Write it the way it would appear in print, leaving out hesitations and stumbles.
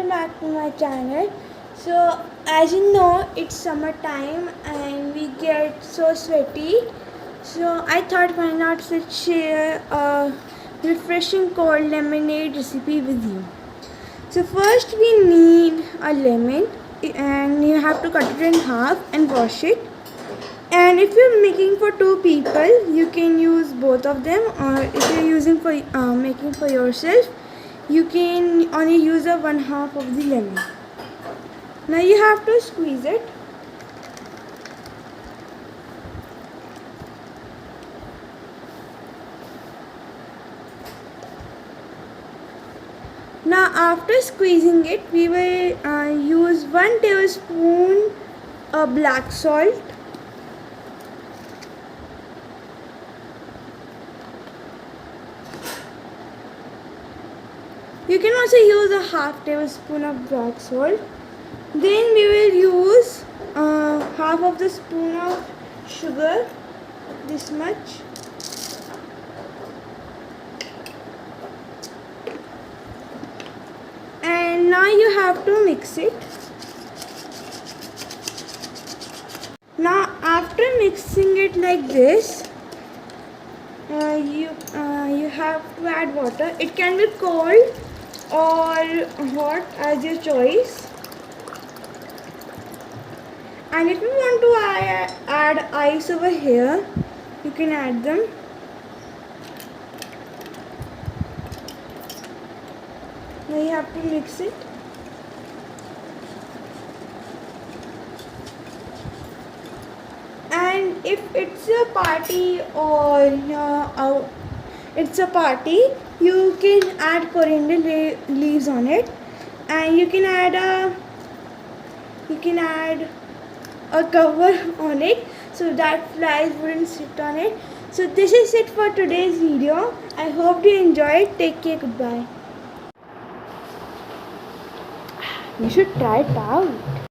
welcome back to my channel. So as you know, it's summertime and we get so sweaty. So I thought why not share a refreshing cold lemonade recipe with you. So first we need a lemon and you have to cut it in half and wash it. And if you're making for two people, you can use both of them, or if you're using for making for yourself, you can only use a one half of the lemon. Now you have to squeeze it. Now after squeezing it, we will use 1 tablespoon black salt. You can also use a half tablespoon of black salt. Then we will use half of the spoon of sugar, this much. And now you have to mix it. Now after mixing it like this, you have to add water. It can be cold or hot as your choice. And if you want to add ice over here, you can add them. Now you have to mix it. And if it's a party or it's a party, you can add coriander leaves on it, and you can add a cover on it so that flies wouldn't sit on it. So this is it for today's video. I hope you enjoyed. Take care. Goodbye. You should try it out.